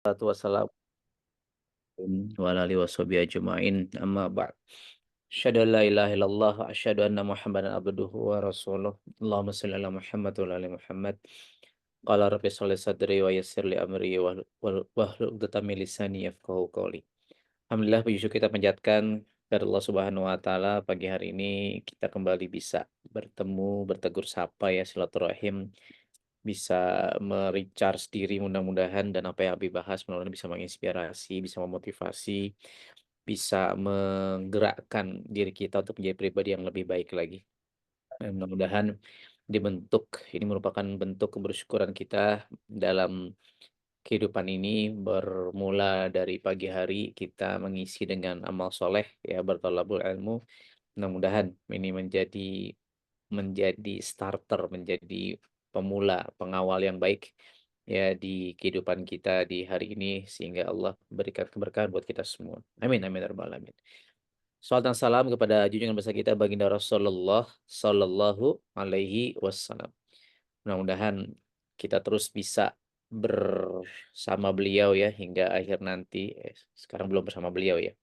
Wassalamu wa ala alihi washabihi ajma'in amma ba'd. Asyhadu an la ilaha illallah wa asyhadu anna Muhammadan abduhu wa rasuluh. Allahumma shalli ala Muhammad wa ala ali Muhammad. Qala rabbi shrah li sadri wa yassir li amri wahlul 'uqdatam min lisani yafqahu qawli. Alhamdulillah puji syukur kita panjatkan kepada Allah Subhanahu wa taala, pagi hari ini kita kembali bisa bertemu, bertegur sapa ya, silaturahim, bisa me-recharge diri mudah-mudahan, dan apa yang Abi bahas mudah-mudahan bisa menginspirasi, bisa memotivasi, bisa menggerakkan diri kita untuk menjadi pribadi yang lebih baik lagi. Dan mudah-mudahan ini merupakan bentuk kebersyukuran kita dalam kehidupan ini, bermula dari pagi hari kita mengisi dengan amal soleh ya, bertolabul ilmu. Mudah-mudahan ini menjadi starter, menjadi pemula, pengawal yang baik ya di kehidupan kita di hari ini, sehingga Allah berikan keberkahan buat kita semua. Amin amin ya rabbal alamin. Salawat dan salam kepada junjungan besar kita baginda Rasulullah Sallallahu Alaihi Wasallam. Mudah-mudahan kita terus bisa bersama beliau ya hingga akhir nanti. Sekarang belum bersama beliau ya.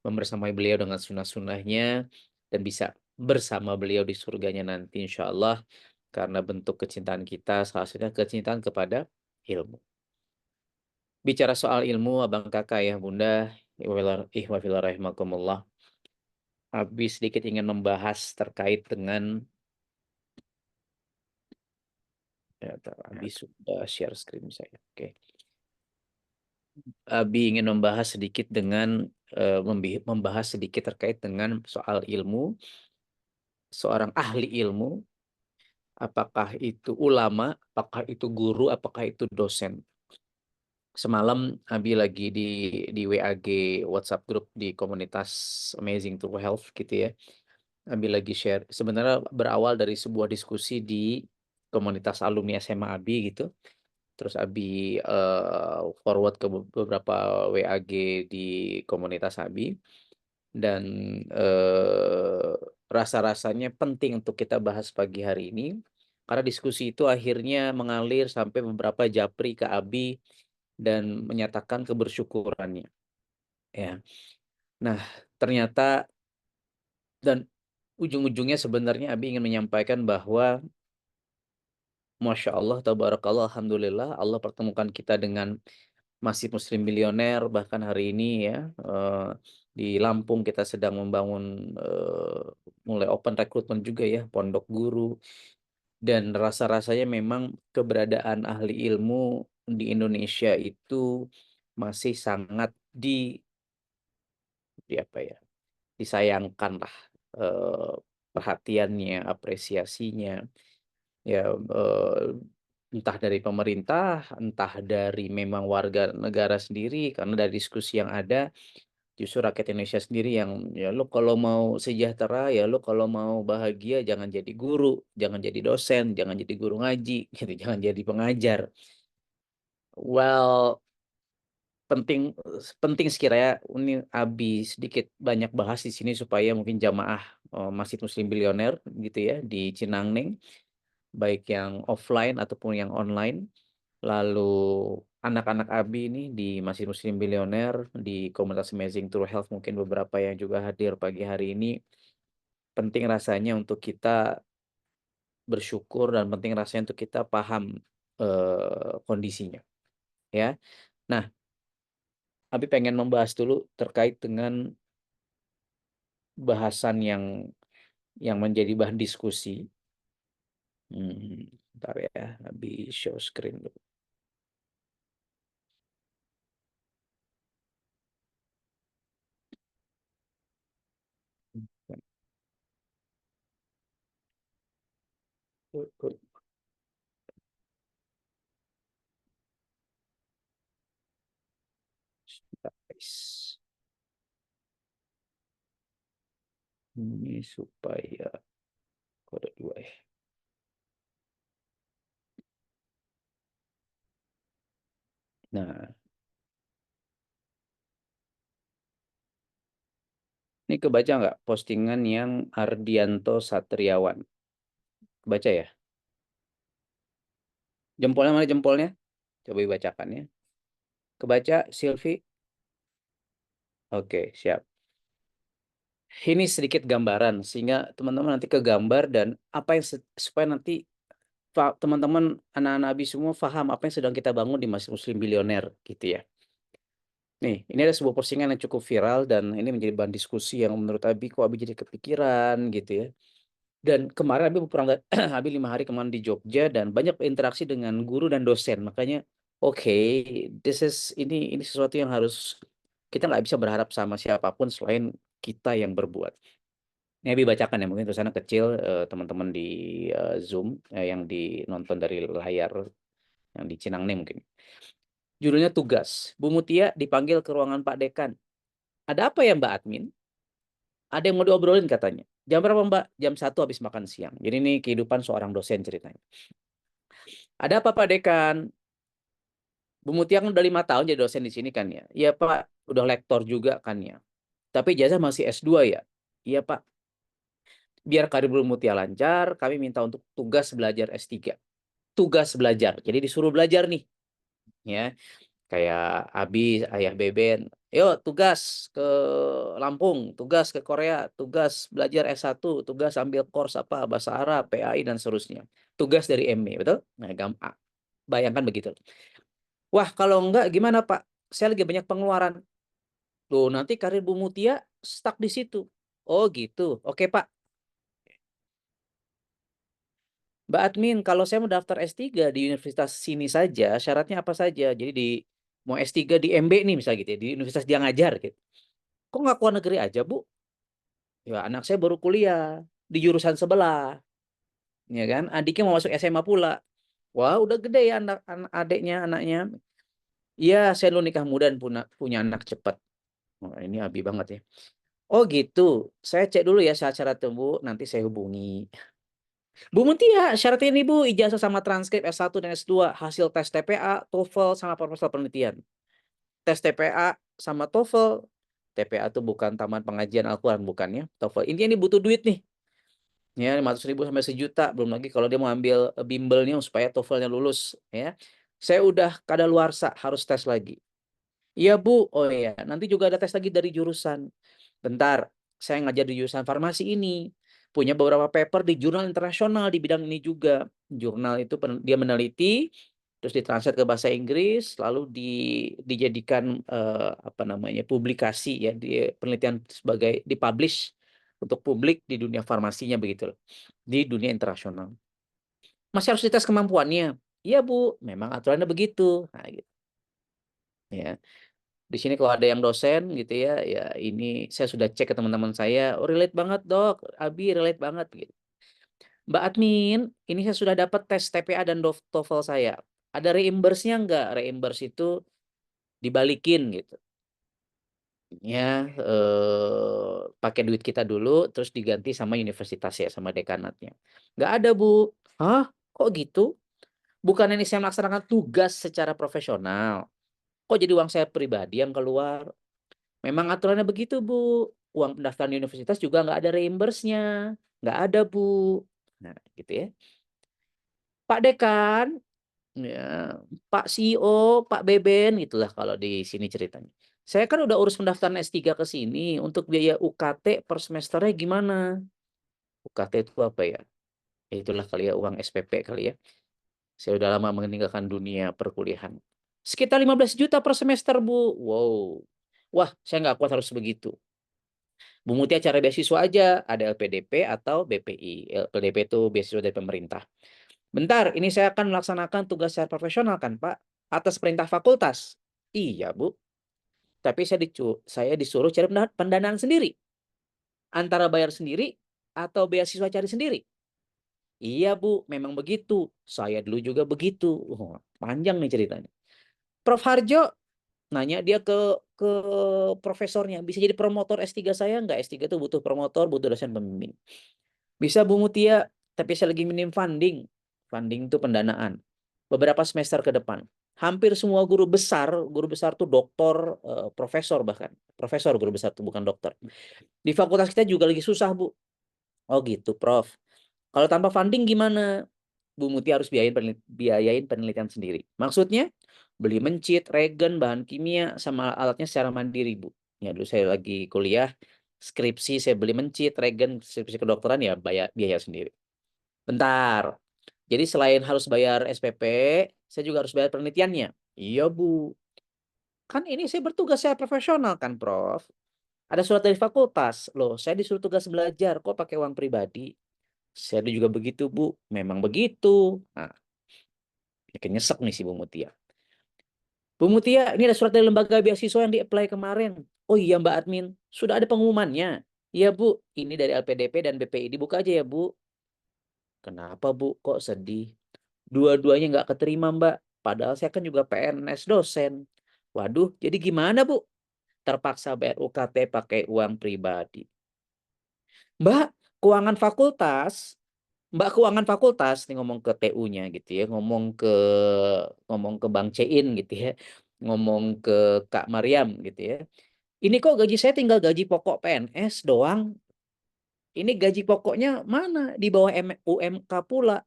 Membersamai beliau dengan sunnah-sunnahnya, dan bisa bersama beliau di surganya nanti insya Allah, karena bentuk kecintaan kita salah satunya kecintaan kepada ilmu. Bicara soal ilmu, abang kakak ya bunda, ihwafillah rahimakumullah, Abi sedikit ingin membahas terkait dengan ya, Abi sudah share screen saya. Oke. Abi ingin membahas sedikit membahas sedikit terkait dengan soal ilmu, seorang ahli ilmu, apakah itu ulama, apakah itu guru, apakah itu dosen. Semalam Abi lagi di WAG WhatsApp grup di komunitas Amazing True Health gitu ya. Abi lagi share. Sebenarnya berawal dari sebuah diskusi di komunitas alumni SMA Abi gitu. Terus Abi forward ke beberapa WAG di komunitas Abi, dan eh, rasa-rasanya penting untuk kita bahas pagi hari ini, karena diskusi itu akhirnya mengalir sampai beberapa japri ke Abi dan menyatakan kebersyukurannya ya. Nah, ternyata, dan ujung-ujungnya sebenarnya Abi ingin menyampaikan bahwa Masya Allah, tabarakallah, alhamdulillah, Allah pertemukan kita dengan masih muslim milioner. Bahkan hari ini ya, di Lampung kita sedang membangun, mulai open recruitment juga ya, pondok guru. Dan rasa-rasanya memang keberadaan ahli ilmu di Indonesia itu masih sangat di apa ya, disayangkan lah, eh, perhatiannya, apresiasinya ya, entah dari pemerintah, entah dari memang warga negara sendiri, karena dari diskusi yang ada justru rakyat Indonesia sendiri yang, ya lo kalau mau sejahtera, ya lo kalau mau bahagia jangan jadi guru, jangan jadi dosen, jangan jadi guru ngaji gitu, jangan jadi pengajar. Well, penting penting sekiranya ini Abi sedikit banyak bahas di sini supaya mungkin jamaah Masjid Muslim Bilioner gitu ya di Cinangneng, baik yang offline ataupun yang online. Lalu anak-anak Abi ini di Masjid Muslim Bilioner, di komunitas Amazing True Health, mungkin beberapa yang juga hadir pagi hari ini, penting rasanya untuk kita bersyukur, dan penting rasanya untuk kita paham kondisinya ya. Nah, Abi pengen membahas dulu terkait dengan bahasan yang menjadi bahan diskusi. Bentar ya, Abi show screen dulu. Guys. Ini supaya kode 2 ya. Nah, ini kebaca nggak postingan yang Ardianto Satriawan? Kebaca ya? Jempolnya mana jempolnya? Coba dibacakan ya. Kebaca, Silvi? Oke, siap. Ini sedikit gambaran sehingga teman-teman nanti kegambar dan apa yang supaya nanti teman-teman anak-anak Abi semua paham apa yang sedang kita bangun di Masjid Muslim Bilioner gitu ya. Nih, ini ada sebuah postingan yang cukup viral dan ini menjadi bahan diskusi yang menurut Abi kok Abi jadi kepikiran gitu ya. Dan kemarin Abi pulang Abi 5 hari kemarin di Jogja dan banyak berinteraksi dengan guru dan dosen. Makanya oke, ini sesuatu yang harus kita nggak bisa berharap sama siapapun selain kita yang berbuat. Ini Abi bacakan ya mungkin tulisannya kecil teman-teman di Zoom yang dinonton dari layar yang di Cinangne mungkin. Judulnya tugas. Bu Mutia dipanggil ke ruangan Pak Dekan. Ada apa ya Mbak Admin? Ada yang mau diobrolin katanya. Jam berapa Mbak? Jam 1 habis makan siang. Jadi ini kehidupan seorang dosen ceritanya. Ada apa Pak Dekan? Bu Mutia kan udah 5 tahun jadi dosen di sini kan ya. Iya Pak, udah lektor juga kan ya. Tapi ijazah masih S2 ya. Iya Pak. Biar karir Bu Mutia lancar, kami minta untuk tugas belajar S3. Tugas belajar. Jadi disuruh belajar nih. Ya, kayak Abi, Ayah Beben. Yuk tugas ke Lampung, tugas ke Korea, tugas belajar S1, tugas ambil course apa, bahasa Arab, PAI, dan seterusnya. Tugas dari ME, betul? Nah, bayangkan begitu. Wah, kalau enggak gimana Pak? Saya lagi banyak pengeluaran. Tuh, nanti karir Bu Mutia stuck di situ. Oh gitu. Oke Pak. Mbak Admin, kalau saya mau daftar S3 di universitas sini saja, syaratnya apa saja? Jadi mau S3 di MB nih misalnya gitu ya, di universitas dia ngajar gitu. Kok nggak keluar negeri aja, Bu? Ya, anak saya baru kuliah di jurusan sebelah, ya kan? Adiknya mau masuk SMA pula. Wah, udah gede ya anak adiknya, anaknya. Iya, saya lu nikah muda dan punya anak cepat. Wah, ini abi banget ya. Oh gitu. Saya cek dulu ya syarat-syarat Bu, nanti saya hubungi. Bu Mutia, syaratnya ini Bu, ijazah sama transkrip S1 dan S2, hasil tes TPA, TOEFL, sama proposal penelitian. Tes TPA sama TOEFL. TPA itu bukan Taman Pengajian Al-Quran, bukan ya. TOEFL. Intinya ini butuh duit nih. Ya, 500.000 sampai sejuta. Belum lagi kalau dia mau ambil bimbelnya supaya TOEFL-nya lulus. Ya, saya udah kadaluarsa, harus tes lagi. Iya Bu, oh iya. Nanti juga ada tes lagi dari jurusan. Bentar, saya ngajar di jurusan farmasi ini. Punya beberapa paper di jurnal internasional di bidang ini juga. Jurnal itu dia meneliti, terus ditranslate ke bahasa Inggris, lalu dijadikan apa namanya publikasi ya, di penelitian sebagai dipublish untuk publik di dunia farmasinya begitu loh, di dunia internasional. Masih harus dites kemampuannya. Iya Bu, memang aturannya begitu. Nah, gitu. Ya. Di sini kalau ada yang dosen gitu ya, ya ini saya sudah cek ke teman-teman saya, oh relate banget dok, Abi relate banget gitu. Mbak Admin, ini saya sudah dapat tes TPA dan TOEFL saya. Ada reimburse-nya nggak? Reimburse itu dibalikin gitu. Ya, pakai duit kita dulu, terus diganti sama universitas ya, sama dekanatnya. Nggak ada Bu. Hah? Kok gitu? Bukan ini saya melaksanakan tugas secara profesional. Kok jadi uang saya pribadi yang keluar? Memang aturannya begitu, Bu. Uang pendaftaran di universitas juga nggak ada reimburse-nya. Nggak ada, Bu. Nah, gitu ya. Pak Dekan, ya, Pak CEO, Pak Beben, gitulah kalau di sini ceritanya. Saya kan udah urus pendaftaran S3 ke sini. Untuk biaya UKT per semesternya gimana? UKT itu apa ya? Ya itulah kali ya, uang SPP kali ya. Saya udah lama meninggalkan dunia perkuliahan. Sekitar 15 juta per semester, Bu. Wow. Wah, saya nggak kuat harus begitu. Bu Mutia cari beasiswa aja, ada LPDP atau BPI. LPDP itu beasiswa dari pemerintah. Bentar, ini saya akan melaksanakan tugas secara profesional kan, Pak? Atas perintah fakultas. Iya, Bu. Tapi saya disuruh cari pendanaan sendiri. Antara bayar sendiri atau beasiswa cari sendiri. Iya, Bu. Memang begitu. Saya dulu juga begitu. Oh, panjang nih ceritanya. Prof. Harjo nanya dia ke profesornya, bisa jadi promotor S3 saya nggak? S3 itu butuh promotor, butuh dosen pembimbing. Bisa Bu Mutia, tapi saya lagi minim funding. Funding itu pendanaan. Beberapa semester ke depan. Hampir semua guru besar tuh doktor, profesor bahkan. Profesor guru besar tuh bukan dokter. Di fakultas kita juga lagi susah, Bu. Oh gitu, Prof. Kalau tanpa funding gimana? Bu Mutia harus biayain penelitian sendiri. Maksudnya, beli mencit, regen, bahan kimia, sama alatnya secara mandiri, Bu. Ya, dulu saya lagi kuliah, skripsi saya beli mencit, regen, skripsi kedokteran ya bayar biaya sendiri. Bentar. Jadi selain harus bayar SPP, saya juga harus bayar penelitiannya. Iya, Bu. Kan ini saya bertugas saya profesional kan, Prof. Ada surat dari fakultas. Loh, saya disuruh tugas belajar. Kok pakai uang pribadi? Saya juga begitu, Bu. Memang begitu. Nah, makin nyesek nih si Bu Mutia. Bu Mutia, ini ada surat dari lembaga beasiswa yang di-apply kemarin. Oh iya, Mbak Admin. Sudah ada pengumumannya. Iya, Bu. Ini dari LPDP dan BPI. Dibuka aja ya, Bu. Kenapa, Bu? Kok sedih? Dua-duanya nggak keterima, Mbak. Padahal saya kan juga PNS dosen. Waduh, jadi gimana, Bu? Terpaksa bayar UKT pakai uang pribadi. Mbak, keuangan fakultas, Mbak keuangan fakultas nih ngomong ke TU-nya gitu ya, ngomong ke Bang Cein gitu ya, ngomong ke Kak Mariam gitu ya. Ini kok gaji saya tinggal gaji pokok PNS doang. Ini gaji pokoknya mana? Di bawah UMK pula.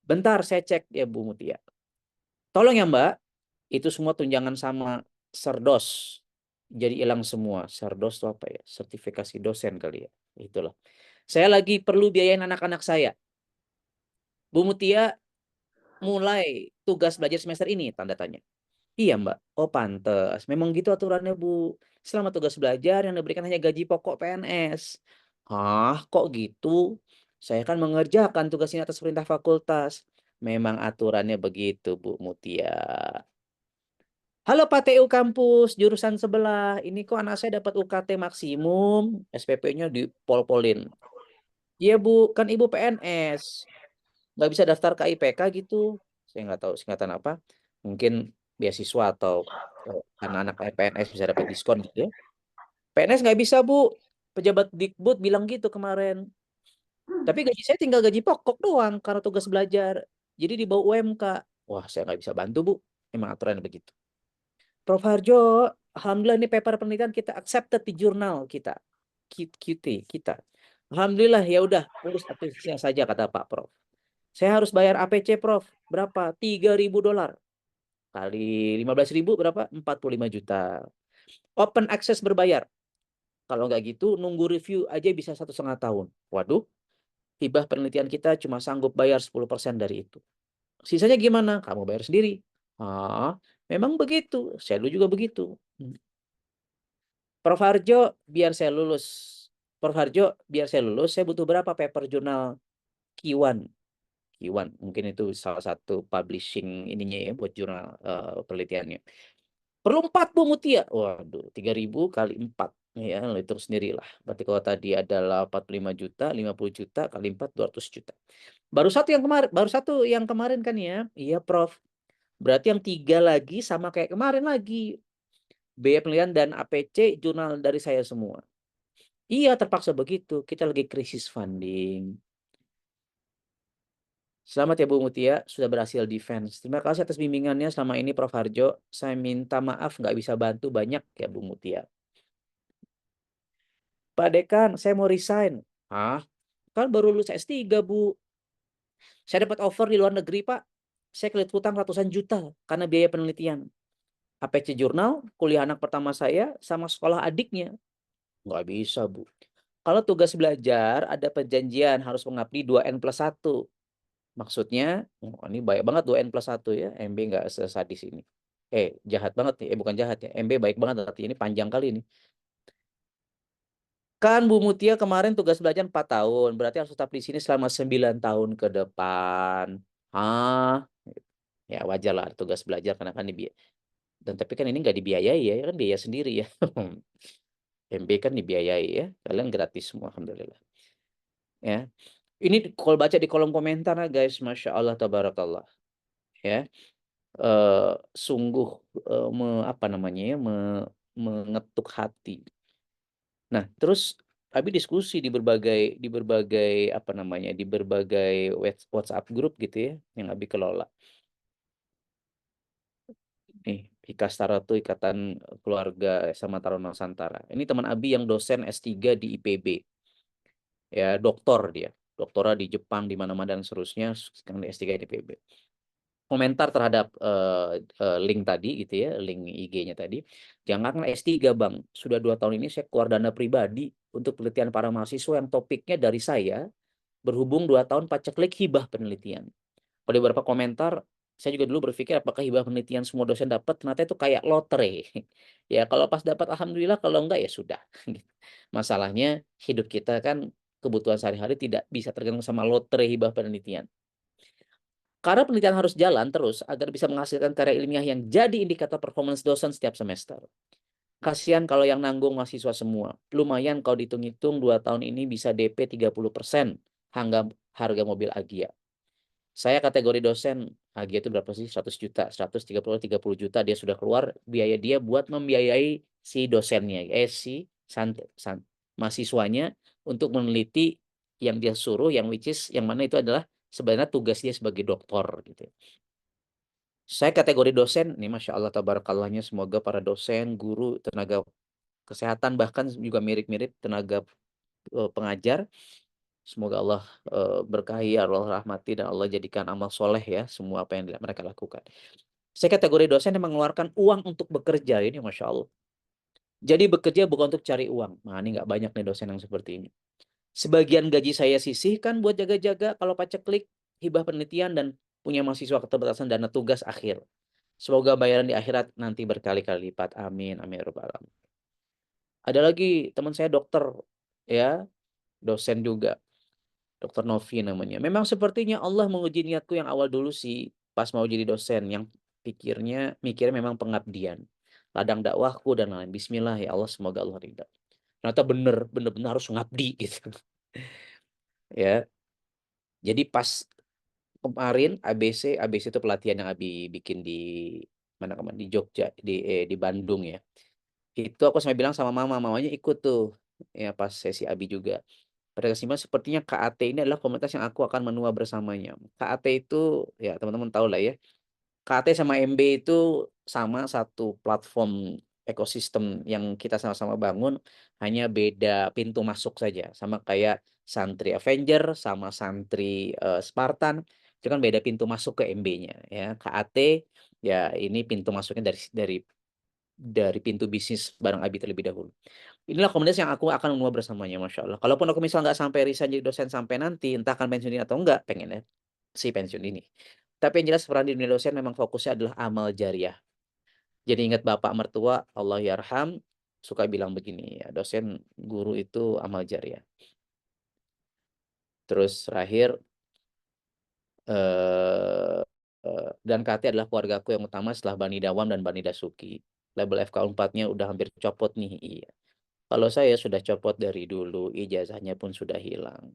Bentar saya cek ya Bu Mutia. Tolong ya Mbak, itu semua tunjangan sama Serdos. Jadi hilang semua. Serdos itu apa ya? Sertifikasi dosen kali ya. Itulah. Saya lagi perlu biayain anak-anak saya. Bu Mutia mulai tugas belajar semester ini, tanda tanya. Iya Mbak, oh pantes. Memang gitu aturannya Bu. Selama tugas belajar yang diberikan hanya gaji pokok PNS. Ah, kok gitu? Saya kan mengerjakan tugas ini atas perintah fakultas. Memang aturannya begitu Bu Mutia. Halo Pak TU kampus, jurusan sebelah. Ini kok anak saya dapat UKT maksimum, SPP-nya dipol-polin. Iya Bu, kan Ibu PNS. Nggak bisa daftar ke IPK gitu. Saya nggak tahu singkatan apa. Mungkin beasiswa atau karena anak PNS bisa dapat diskon gitu ya. PNS nggak bisa, Bu. Pejabat Dikbud bilang gitu kemarin. Tapi gaji saya tinggal gaji pokok doang karena tugas belajar. Jadi di bawah UMK. Wah, saya nggak bisa bantu, Bu. Emang aturan begitu. Prof. Harjo, Alhamdulillah ini paper penelitian kita accepted di jurnal kita. QT kita. Alhamdulillah ya udah urus aktivitasnya saja kata Pak Prof. Saya harus bayar APC, Prof. Berapa? $3.000. Kali 15.000 berapa? 45 juta. Open access berbayar. Kalau nggak gitu, nunggu review aja bisa 1,5 tahun. Waduh, hibah penelitian kita cuma sanggup bayar 10% dari itu. Sisanya gimana? Kamu bayar sendiri. Ah, memang begitu. Saya dulu juga begitu. Prof. Harjo, biar saya lulus. Prof. Harjo, biar saya lulus, saya butuh berapa paper jurnal Q1? Q1, mungkin itu salah satu publishing ininya ya buat jurnal penelitiannya. Perlu 4 Bu Mutia. Waduh, 3.000 kali 4. Ya, itu sendiri lah. Berarti kalau tadi adalah 45 juta, 50 juta kali 4, 200 juta. Baru satu yang kemarin kan ya. Iya, Prof. Berarti yang 3 lagi sama kayak kemarin lagi. Biaya penelitian dan APC jurnal dari saya semua. Iya, terpaksa begitu. Kita lagi krisis funding. Selamat ya Bu Mutia, sudah berhasil defense. Terima kasih atas bimbingannya selama ini Prof. Harjo. Saya minta maaf nggak bisa bantu banyak ya Bu Mutia. Pak Dekan, saya mau resign. Ah, kan baru lulus S3, Bu. Saya dapat offer di luar negeri, Pak. Saya kelit hutang ratusan juta karena biaya penelitian. APC jurnal, kuliah anak pertama saya, sama sekolah adiknya. Nggak bisa, Bu. Kalau tugas belajar, ada perjanjian harus mengabdi 2N+1. Maksudnya, oh, ini baik banget 2N+1 ya. MB nggak sesadis ini. Jahat banget nih. Bukan jahat ya. MB baik banget, artinya ini panjang kali ini. Kan Bu Mutia kemarin tugas belajar 4 tahun. Berarti harus tetap di sini selama 9 tahun ke depan. Ah, ya wajar lah tugas belajar karena kan dan tapi kan ini nggak dibiayai ya, kan biaya sendiri ya. MB kan dibiayai ya. Kalian gratis semua, alhamdulillah. Ya. Ini kalau baca di kolom komentar guys, Masya Allah, tabarakallah. Ya. eh, Sungguh apa namanya ya, mengetuk hati. Nah, terus Abi diskusi di berbagai apa namanya di berbagai WhatsApp grup gitu ya yang Abi kelola. Nih, Ikastara tuh Ikatan Keluarga Sama Taruna Nusantara. Ini teman Abi yang dosen S3 di IPB. Ya, doktor dia. Doktora di Jepang di mana-mana dan seterusnya, sekarang di S3 di IPB. komentar terhadap link tadi gitu ya, link IG-nya tadi. Jangan S3 Bang, sudah 2 tahun ini saya keluar dana pribadi untuk penelitian para mahasiswa yang topiknya dari saya, berhubung 2 tahun paceklik hibah penelitian. Pada beberapa komentar, saya juga dulu berpikir apakah hibah penelitian semua dosen dapat, ternyata itu kayak lotre. Ya kalau pas dapat alhamdulillah, kalau enggak ya sudah. Masalahnya hidup kita kan kebutuhan sehari-hari tidak bisa tergantung sama lotre hibah penelitian. Karena penelitian harus jalan terus agar bisa menghasilkan karya ilmiah yang jadi indikator performance dosen setiap semester. Kasihan kalau yang nanggung mahasiswa semua. Lumayan kalau dihitung-hitung 2 tahun ini bisa DP 30% harga mobil Agia. Saya kategori dosen, Agia itu berapa sih? 100 juta, 30 juta dia sudah keluar biaya dia buat membiayai si dosennya, si mahasiswanya untuk meneliti yang dia suruh, yang which is yang mana itu adalah sebenarnya tugas dia sebagai doktor gitu. Saya kategori dosen, nih Masya Allah tabarakallahnya, semoga para dosen, guru, tenaga kesehatan, bahkan juga mirip-mirip tenaga pengajar, semoga Allah berkahi, Allah rahmati, dan Allah jadikan amal soleh ya, semua apa yang mereka lakukan. Saya kategori dosen yang mengeluarkan uang untuk bekerja, ini Masya Allah. Jadi bekerja bukan untuk cari uang. Nah ini nggak banyak nih dosen yang seperti ini. Sebagian gaji saya sisihkan buat jaga-jaga kalau paceklik, hibah penelitian, dan punya mahasiswa keterbatasan dana tugas akhir. Semoga bayaran di akhirat nanti berkali-kali lipat. Amin. Amin. Ya Rabbal Alamin. Ada lagi teman saya dokter, ya, dosen juga. Dokter Novi namanya. Memang sepertinya Allah menguji niatku yang awal dulu sih, pas mau jadi dosen, yang mikirnya memang pengabdian. Ladang dakwahku dan lain. Bismillah ya Allah, semoga Allah ridha. Ternyata bener-bener harus ngabdi gitu. Ya. Jadi pas kemarin ABC itu pelatihan yang Abi bikin di mana kemarin, di Jogja, di Bandung ya. Itu aku sampai bilang sama mamanya ikut tuh ya pas sesi Abi juga. Pada kesimpulan sepertinya KAT ini adalah komunitas yang aku akan menua bersamanya. KAT itu ya teman-teman tahu lah ya. KAT sama MB itu sama satu platform ekosistem yang kita sama-sama bangun, hanya beda pintu masuk saja. Sama kayak santri Avenger sama santri Spartan, itu kan beda pintu masuk ke MB-nya ya. KAT ya ini pintu masuknya dari pintu bisnis barang Abi terlebih dahulu. Inilah komunitas yang aku akan menua bersamanya, Masya Allah. Kalaupun aku misal nggak sampai resign jadi dosen sampai nanti, entah akan pensiun ini atau enggak, pengennya si pensiun ini. Tapi yang jelas peran di dunia dosen memang fokusnya adalah amal jariah. Jadi ingat bapak mertua, Allah yarham, suka bilang begini, ya, dosen guru itu amal jariah. Terus terakhir, dan KT adalah keluargaku yang utama setelah Bani Dawam dan Bani Dasuki. Label FK4-nya udah hampir copot nih, iya. Kalau saya sudah copot dari dulu, ijazahnya pun sudah hilang.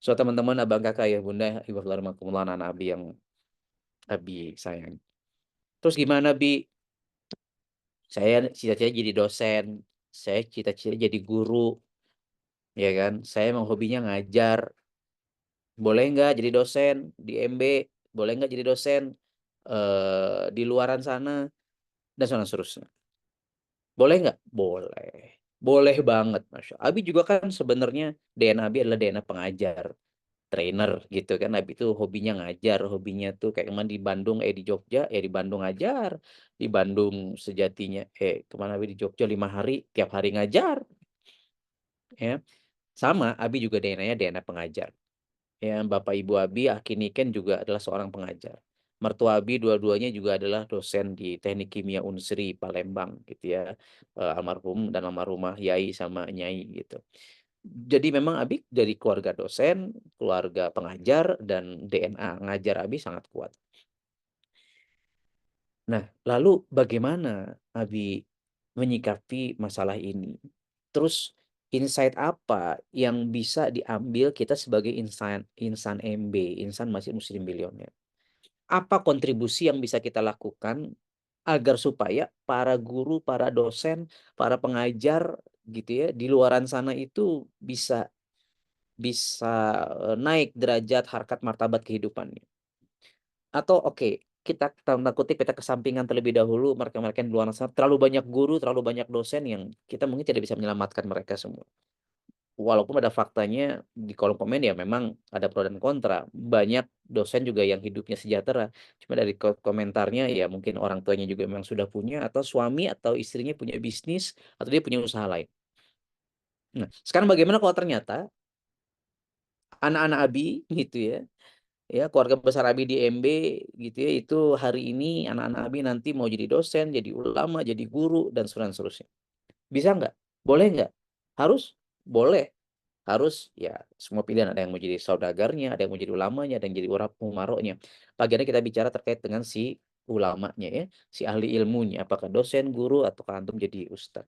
So teman-teman, abang kakak ya bunda, ibu rahmatullah anak Abi yang Abi sayang. Terus gimana Bi? Saya cita-cita jadi dosen, saya cita-cita jadi guru, ya kan? Saya emang hobinya ngajar. Boleh nggak jadi dosen di MB? Boleh nggak jadi dosen di luaran sana? Dan seterusnya. Boleh nggak? Boleh. Boleh banget, Masya Allah. Abi juga kan sebenarnya DNA Abi adalah DNA pengajar, trainer gitu kan. Abi itu hobinya ngajar, hobinya tuh kayak kemarin di Bandung, di Jogja, di Bandung ngajar. Di Bandung sejatinya, kemana Abi di Jogja 5 hari, tiap hari ngajar. Ya, sama, Abi juga DNA-nya DNA pengajar. Ya, Bapak Ibu Abi, Aki Niken juga adalah seorang pengajar. Mertua Abi dua-duanya juga adalah dosen di Teknik Kimia Unsri Palembang gitu ya. Almarhum dan almarhumah Yai sama Nyai gitu. Jadi memang Abi dari keluarga dosen, keluarga pengajar, dan DNA ngajar Abi sangat kuat. Nah, lalu bagaimana Abi menyikapi masalah ini? Terus insight apa yang bisa diambil kita sebagai insan insan MB, insan masih muslim bilioner? Apa kontribusi yang bisa kita lakukan agar supaya para guru, para dosen, para pengajar gitu ya di luaran sana itu bisa bisa naik derajat harkat martabat kehidupannya. Atau oke, kita tanda kutip kita kesampingan terlebih dahulu mereka-mereka yang di luar sana, terlalu banyak guru, terlalu banyak dosen yang kita mungkin tidak bisa menyelamatkan mereka semua. walaupun pada faktanya di kolom komen ya memang ada pro dan kontra. Banyak dosen juga yang hidupnya sejahtera. Cuma dari komentarnya ya mungkin orang tuanya juga memang sudah punya atau suami atau istrinya punya bisnis atau dia punya usaha lain. Nah, sekarang bagaimana kalau ternyata anak-anak Abi gitu ya, ya keluarga besar Abi di MB gitu ya, itu hari ini anak-anak Abi nanti mau jadi dosen, jadi ulama, jadi guru dan seterusnya. Bisa nggak? Boleh nggak? Harus? Boleh. Harus ya semua pilihan, ada yang mau jadi saudagarnya, ada yang mau jadi ulamanya, ada yang jadi umaroknya. Bagiannya kita bicara terkait dengan si ulamanya ya, si ahli ilmunya, apakah dosen, guru, atau antum jadi ustadz.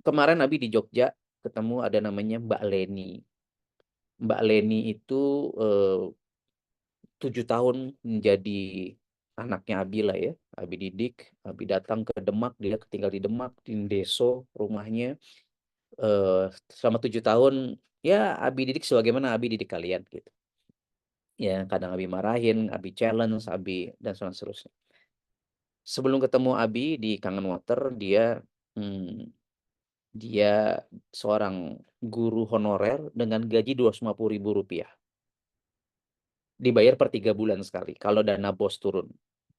Kemarin Nabi di Jogja ketemu ada namanya Mbak Leni. Mbak Leni itu 7 tahun menjadi anaknya Abi lah ya. Abi didik, Abi datang ke Demak, dia tinggal di Demak, di Deso rumahnya. eh Selama 7 tahun ya Abi didik sebagaimana Abi didik kalian gitu. Ya kadang Abi marahin, Abi challenge, Abi dan seterusnya. Sebelum ketemu Abi di Kangen Water, hmm, dia seorang guru honorer dengan gaji 250.000 rupiah. Dibayar per 3 bulan sekali. Kalau dana BOS turun,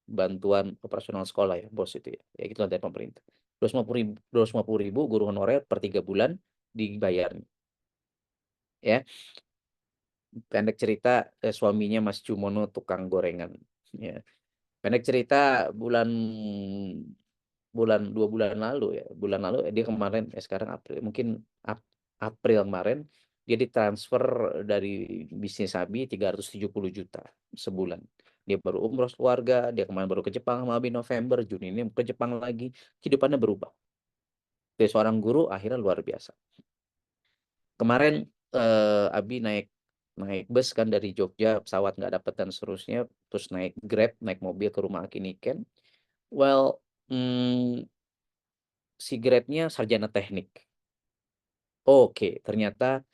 bantuan operasional sekolah ya, BOS itu ya, ya gitu dari pemerintah. 250.000 guru honorer per 3 bulan dibayar. Ya, pendek cerita, suaminya Mas Jumono tukang gorengan. Ya, pendek cerita bulan bulan 2 bulan lalu ya, bulan lalu dia kemarin sekarang April mungkin April kemarin dia ditransfer dari bisnis Abi 370 juta sebulan. Dia baru umroh keluarga, dia kemarin baru ke Jepang sama Abi November, Juni ini ke Jepang lagi. Kehidupannya berubah. Dari seorang guru akhirnya luar biasa. Kemarin Abi naik naik bus kan dari Jogja, pesawat nggak dapet dan seterusnya, terus naik Grab, naik mobil ke rumah Akiniken. Well, si Grabnya sarjana teknik. Oke, ternyata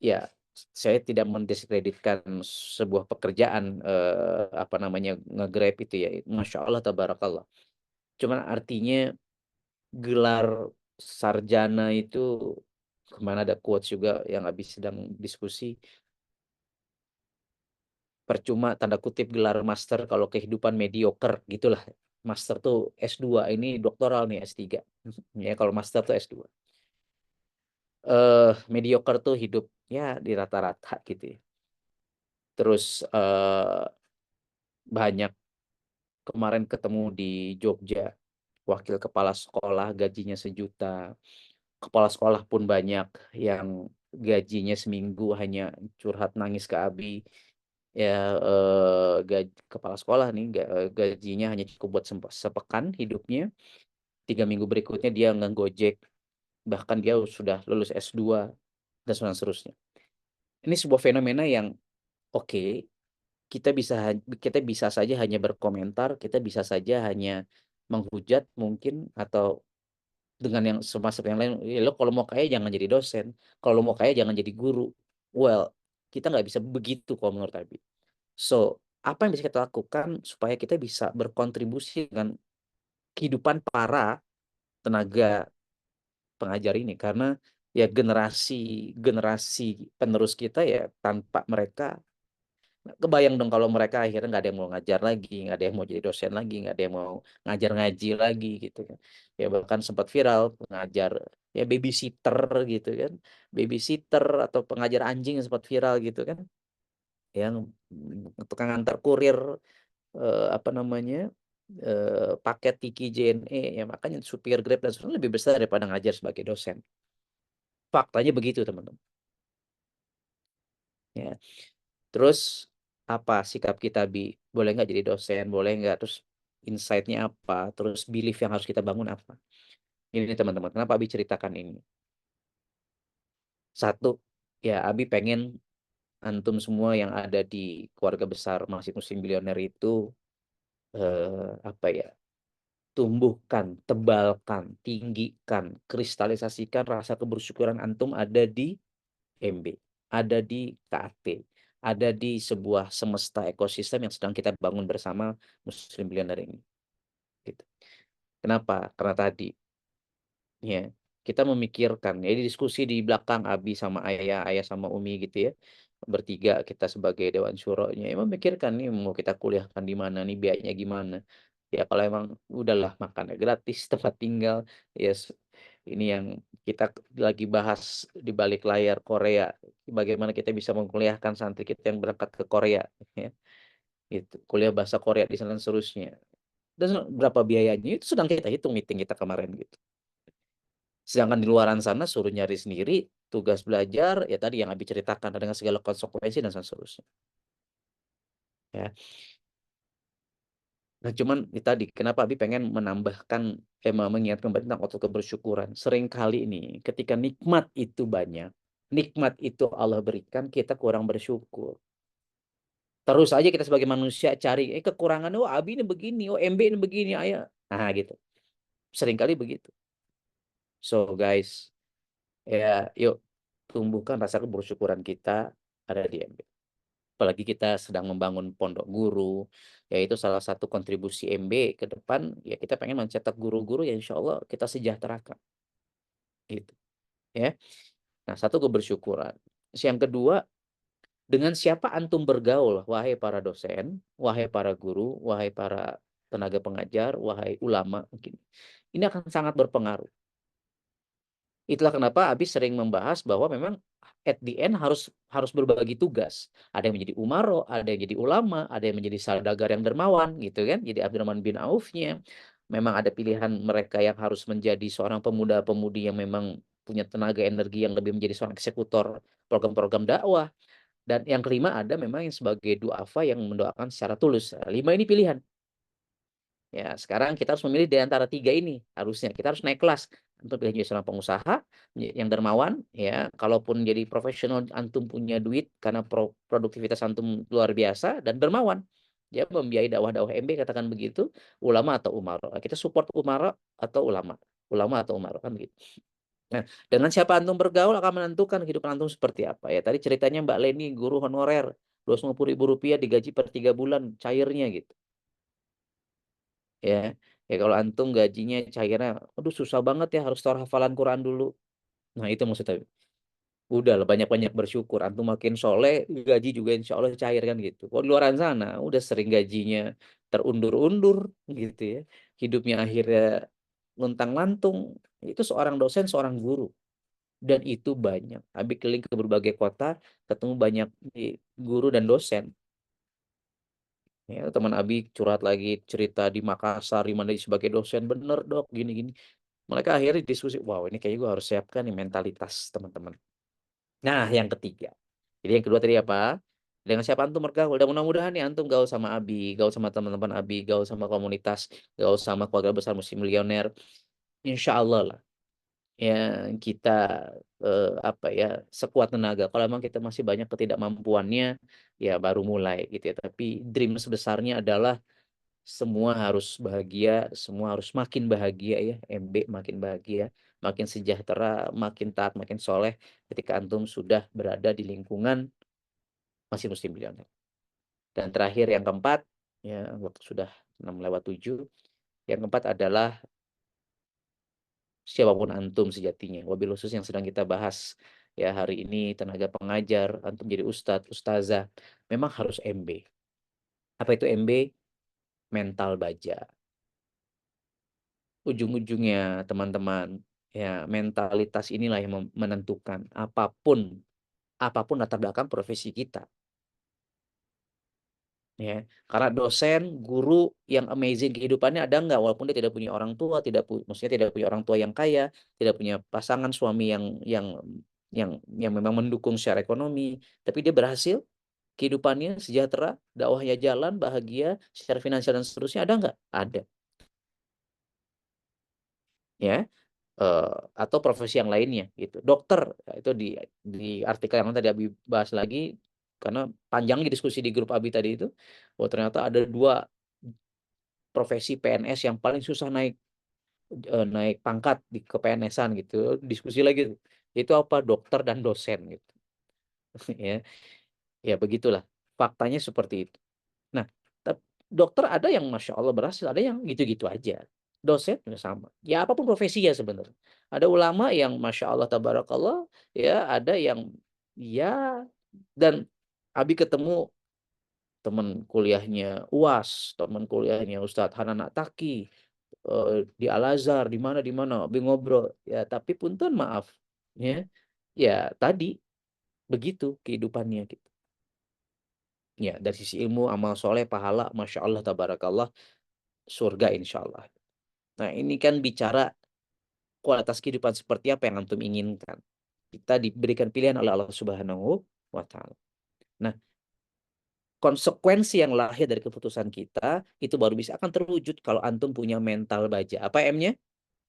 ya saya tidak mendiskreditkan sebuah pekerjaan, apa namanya, nge-Grab itu ya. Masya Allah, tabarakallah. Cuman artinya gelar sarjana itu, kemana ada quotes juga yang habis sedang diskusi, percuma tanda kutip gelar master kalau kehidupan mediocre gitulah. Master tuh S2, ini doktoral nih S3. Ya kalau master tuh S2. Mediocre tuh hidup ya di rata-rata gitu ya. Terus banyak kemarin ketemu di Jogja, wakil kepala sekolah gajinya 1 juta. Kepala sekolah pun banyak yang gajinya seminggu hanya curhat nangis ke Abi. Ya gaji kepala sekolah nih gajinya hanya cukup buat sepekan hidupnya. 3 minggu berikutnya dia ngegojek. Bahkan dia sudah lulus S2 dan seterusnya. Ini sebuah fenomena yang oke, kita bisa saja hanya berkomentar, kita bisa saja hanya menghujat mungkin, atau dengan yang semacam yang lain, ya lo kalau mau kaya jangan jadi dosen, kalau lo mau kaya jangan jadi guru. Well, kita nggak bisa begitu kalau menurut Abi. So, apa yang bisa kita lakukan supaya kita bisa berkontribusi dengan kehidupan para tenaga pengajar ini? Karena ya generasi generasi penerus kita ya tanpa mereka. Kebayang dong kalau mereka akhirnya nggak ada yang mau ngajar lagi, nggak ada yang mau jadi dosen lagi, nggak ada yang mau ngajar ngaji lagi gitu kan. Ya bahkan sempat viral pengajar ya babysitter gitu kan, babysitter atau pengajar anjing yang sempat viral gitu kan, yang tukang antar kurir, apa namanya, paket Tiki JNE, ya makanya supir Grab dan sebagainya lebih besar daripada ngajar sebagai dosen. Faktanya begitu teman-teman. Ya. Terus apa sikap kita boleh nggak jadi dosen, boleh nggak, terus insight-nya apa, terus belief yang harus kita bangun apa. Ini teman-teman, kenapa Abi ceritakan ini? Satu, ya Abi pengen antum semua yang ada di keluarga besar Masjid Muslim Bilioner itu, apa ya, tumbuhkan, tebalkan, tinggikan, kristalisasikan rasa kebersyukuran antum ada di MB, ada di KAT, ada di sebuah semesta ekosistem yang sedang kita bangun bersama Muslim Billionaire ini. Gitu. Kenapa? Karena tadi Ya, kita memikirkan. Jadi diskusi di belakang Abi sama Ayah, Ayah sama Umi gitu ya. Bertiga kita sebagai Dewan Syuronya ya memikirkan nih mau kita kuliahkan di mana nih biayanya gimana. Ya kalau emang udahlah makannya gratis, tempat tinggal, ya ini yang kita lagi bahas di balik layar Korea. Bagaimana kita bisa mengkuliahkan santri kita yang berangkat ke Korea, ya. Gitu. Kuliah bahasa Korea di sana dan seterusnya. Dan berapa biayanya itu sedang kita hitung meeting kita kemarin gitu. Sedangkan di luaran sana suruh nyari sendiri, tugas belajar, ya tadi yang Abi ceritakan dengan segala konsekuensi dan seterusnya. Ya. Nah, cuman tadi kenapa Abi pengen menambahkan mengingatkan kembali tentang otot kebersyukuran. Seringkali ini ketika nikmat itu banyak, nikmat itu Allah berikan, kita kurang bersyukur. Terus aja kita sebagai manusia cari kekurangan, oh Abi ini begini, oh MB ini begini, ayah. Nah, gitu. Seringkali begitu. So guys, ya yuk tumbuhkan rasa kebersyukuran kita ada di MB. Apalagi kita sedang membangun pondok guru, yaitu salah satu kontribusi MB ke depan, ya kita pengen mencetak guru-guru yang insya Allah kita sejahterakan, gitu, ya. Nah, satu kebersyukuran. Terus yang kedua, dengan siapa antum bergaul, wahai para dosen, wahai para guru, wahai para tenaga pengajar, wahai ulama, mungkin ini akan sangat berpengaruh. Itulah kenapa Abi sering membahas bahwa memang at the end harus harus berbagi tugas. Ada yang menjadi umaro, ada yang jadi ulama, ada yang menjadi saudagar yang dermawan gitu kan. Jadi Abdurrahman bin Aufnya. Memang ada pilihan mereka yang harus menjadi seorang pemuda-pemudi yang memang punya tenaga energi yang lebih menjadi seorang eksekutor program-program dakwah. Dan yang kelima ada memang yang sebagai duafa yang mendoakan secara tulus. Nah, lima ini pilihan. Ya, sekarang kita harus memilih di antara tiga ini. Harusnya kita harus naik kelas untuk jadi seorang pengusaha yang dermawan. Ya, kalaupun jadi profesional, antum punya duit karena produktivitas antum luar biasa dan dermawan. Ya, membiayai dakwah-dakwah MB katakan begitu, ulama atau umaro. Kita support umaro atau ulama atau umaro kan begitu. Nah, dengan siapa antum bergaul akan menentukan kehidupan antum seperti apa. Ya, tadi ceritanya Mbak Leni guru honorer 250.000 rupiah digaji per 3 bulan cairnya gitu. Ya, ya kalau antum gajinya cairnya, aduh susah banget ya harus taruh hafalan Quran dulu. Nah itu maksudnya. Udah lah banyak-banyak bersyukur. Antum makin soleh, gaji juga insya Allah cair kan gitu. Kalau di luar sana udah sering gajinya terundur-undur gitu ya. Hidupnya akhirnya luntang-lantung. Itu seorang dosen, seorang guru. Dan itu banyak. Abi keliling ke berbagai kota, ketemu banyak guru dan dosen. Ya, teman Abi curhat lagi cerita di Makassar, di mana dia sebagai dosen, bener dok, gini-gini. Mereka akhirnya diskusi, wow ini kayaknya gue harus siapkan nih mentalitas teman-teman. Nah, yang ketiga. Jadi yang kedua tadi apa? Dengan siapa antum bergaul? Dan mudah-mudahan nih antum gaul sama Abi, gaul sama teman-teman Abi, gaul sama komunitas, gaul sama keluarga besar Muslim Milioner. Insya Allah lah. Ya kita apa ya sekuat tenaga. Kalau memang kita masih banyak ketidakmampuannya, ya baru mulai gitu ya. Tapi dream sebesarnya adalah semua harus bahagia, semua harus makin bahagia ya, MB makin bahagia, makin sejahtera, makin taat, makin soleh ketika antum sudah berada di lingkungan masih muslim billionaire. Dan terakhir yang keempat, ya waktu sudah 6 lewat 7, yang keempat adalah siapapun antum sejatinya. Wabil khusus yang sedang kita bahas ya hari ini tenaga pengajar, antum jadi ustadz, ustazah, memang harus MB. Apa itu MB? Mental baja. Ujung-ujungnya teman-teman ya mentalitas inilah yang menentukan apapun apapun latar belakang profesi kita ya karena dosen guru yang amazing kehidupannya ada nggak walaupun dia tidak punya orang tua maksudnya tidak punya orang tua yang kaya tidak punya pasangan suami yang memang mendukung secara ekonomi tapi dia berhasil kehidupannya sejahtera dakwahnya jalan bahagia secara finansial dan seterusnya ada nggak ada ya atau profesi yang lainnya gitu. Dokter ya, itu di artikel yang tadi Abi bahas lagi karena panjangnya diskusi di grup Abi tadi itu, oh ternyata ada dua profesi PNS yang paling susah naik pangkat di ke-PNS-an gitu. Diskusi lagi tuh. Itu apa? Dokter dan dosen gitu. Ya, ya begitulah. Faktanya seperti itu. Nah, dokter ada yang masya Allah berhasil, ada yang gitu-gitu aja. dosen juga sama. Ya apapun profesi ya sebenarnya. Ada ulama yang masya Allah tabarakallah, ya ada yang ya dan Abi ketemu teman kuliahnya UAS, teman kuliahnya Ustadz Hanan Attaqi, di Al-Azhar, di mana, Abi ngobrol. Ya, tapi punten maaf, ya, ya tadi begitu kehidupannya gitu. Ya, dari sisi ilmu, amal soleh, pahala, masya Allah, tabarakallah, surga insya Allah. Nah, ini kan bicara kualitas kehidupan seperti apa yang antum inginkan. Kita diberikan pilihan oleh Allah Subhanahu wa Ta'ala. Nah, konsekuensi yang lahir dari keputusan kita itu baru bisa akan terwujud kalau antum punya mental baja. Apa M-nya?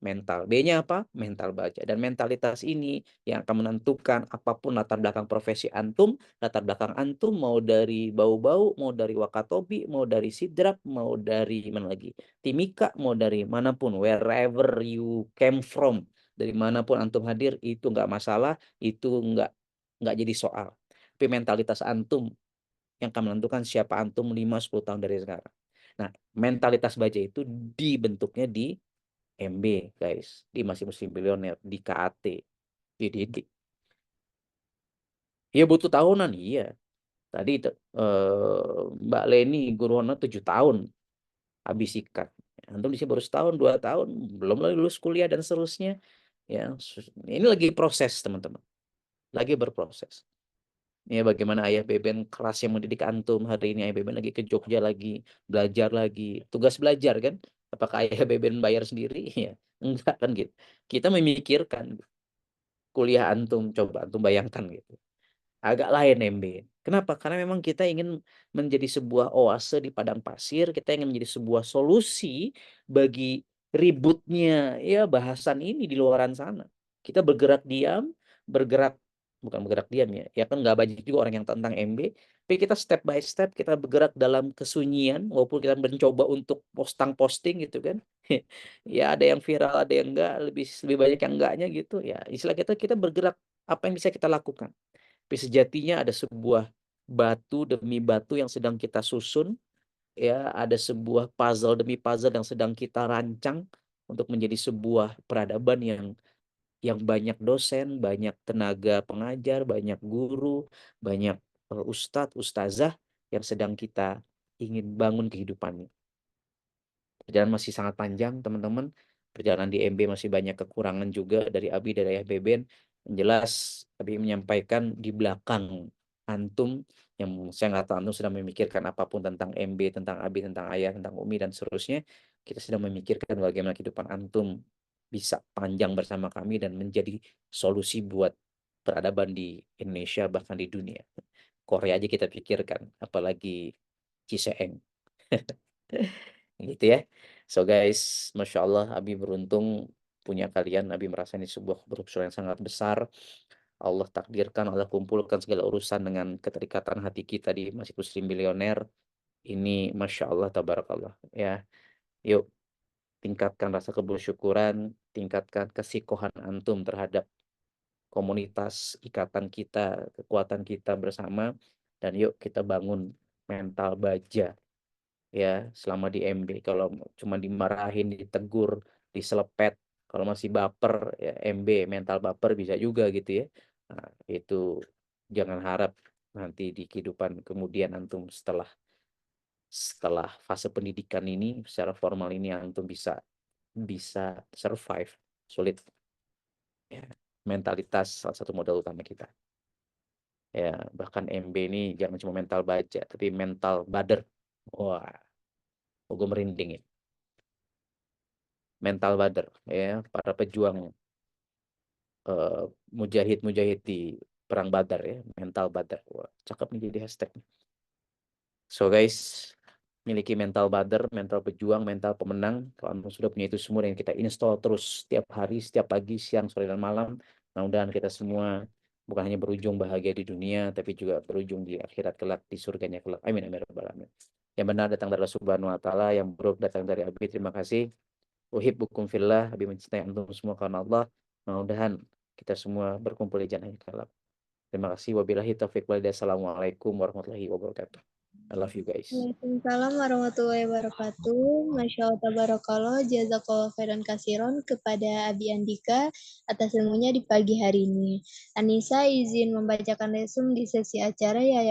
Mental. B-nya apa? Mental baja. Dan mentalitas ini yang akan menentukan apapun latar belakang profesi antum, latar belakang antum mau dari bau-bau, mau dari wakatobi, mau dari sidrap, mau dari mana lagi? Timika, mau dari manapun, wherever you came from, dari manapun antum hadir itu nggak masalah, itu nggak jadi soal. Tapi mentalitas antum yang akan menentukan siapa antum 5-10 tahun dari sekarang. Nah, mentalitas baja itu dibentuknya di MB, guys, di Masih Muslim Bilioner, di KAT, dididik. Ya butuh tahunan, iya. Tadi Mbak Leni Guruwana 7 tahun habis sikat. Antum di sini baru setahun, 2 tahun, belum lagi lulus kuliah dan seterusnya. Ya, ini lagi proses, teman-teman. Lagi berproses. Ya, bagaimana Ayah Beben keras yang mendidik antum hari ini. Ayah Beben lagi ke Jogja lagi, belajar lagi. Tugas belajar kan? Apakah Ayah Beben bayar sendiri? Ya, enggak kan gitu. Kita memikirkan kuliah antum, coba antum bayangkan gitu. Agak lain MB. Kenapa? Karena memang kita ingin menjadi sebuah oase di padang pasir, kita ingin menjadi sebuah solusi bagi ributnya ya bahasan ini di luaran sana. Kita bergerak diam, bergerak bukan bergerak diam ya. Ya kan nggak banyak juga orang yang tentang MB, tapi kita step by step kita bergerak dalam kesunyian walaupun kita mencoba untuk posting gitu kan. Ya ada yang viral, ada yang enggak, lebih lebih banyak yang enggaknya gitu. Ya, istilah kita bergerak apa yang bisa kita lakukan. Tapi sejatinya ada sebuah batu demi batu yang sedang kita susun, ya, ada sebuah puzzle demi puzzle yang sedang kita rancang untuk menjadi sebuah peradaban yang banyak dosen, banyak tenaga pengajar, banyak guru, banyak ustadz, ustazah yang sedang kita ingin bangun kehidupannya. Perjalanan masih sangat panjang, teman-teman. Perjalanan di MB masih banyak kekurangan juga dari Abi, dari Ayah Beben. Yang jelas, Abi menyampaikan di belakang antum, yang saya nggak tahu antum sedang memikirkan apapun tentang MB, tentang Abi, tentang Ayah, tentang Umi, dan seterusnya. Kita sedang memikirkan bagaimana kehidupan antum bisa panjang bersama kami dan menjadi solusi buat peradaban di Indonesia, bahkan di dunia. Korea aja kita pikirkan, apalagi Ciseeng. Gitu ya. So guys, Masya Allah, Abi beruntung punya kalian. Abi merasa ini sebuah keberuntungan yang sangat besar. Allah takdirkan, Allah kumpulkan segala urusan dengan keterikatan hati kita di Masjid Muslim Bilioner. Ini Masya Allah, Tabarakallah. Ya, yuk tingkatkan rasa kebersyukuran, tingkatkan kesikohan antum terhadap komunitas, ikatan kita, kekuatan kita bersama. Dan yuk kita bangun mental baja ya selama di MB. Kalau cuma dimarahin, ditegur, diselepet, kalau masih baper ya MB, mental baper bisa juga gitu ya. Nah, itu jangan harap nanti di kehidupan kemudian antum setelah setelah fase pendidikan ini secara formal ini antum bisa bisa survive. Sulit ya. Mentalitas salah satu modal utama kita. Ya, bahkan MB ini jangan cuma mental baja, tapi mental bader. Wah, gue merinding ya. Mental bader ya, para pejuang eh, mujahid-mujahid di perang Badar ya, mental Badar. Wah, cakep nih jadi hashtag. So guys, miliki mental Badar, mental pejuang, mental pemenang. Kalau Anda sudah punya itu semua yang kita install terus setiap hari, setiap pagi, siang, sore dan malam. Mudah-mudahan kita semua bukan hanya berujung bahagia di dunia, tapi juga berujung di akhirat kelak, di surganya kelak. Amin amin ya rabbal alamin. Yang benar datang dari Allah Subhanahu wa taala, yang buruk datang dari Abi. Terima kasih. Uhibbukum fillah, Habib mencintai antum semua karena Allah. Mudah-mudahan kita semua berkumpul di jannah kelak. Terima kasih. Wabillahi taufiq wal hidayah. Assalamualaikum warahmatullahi wabarakatuh. I love you guys. Waalaikumsalam warahmatullahi wabarakatuh. Masya Allah tabarakallah, jazakallah khairan kasiron kepada Abi Andika atas ilmunya di pagi hari ini. Anissa izin membacakan resum di sesi acara ya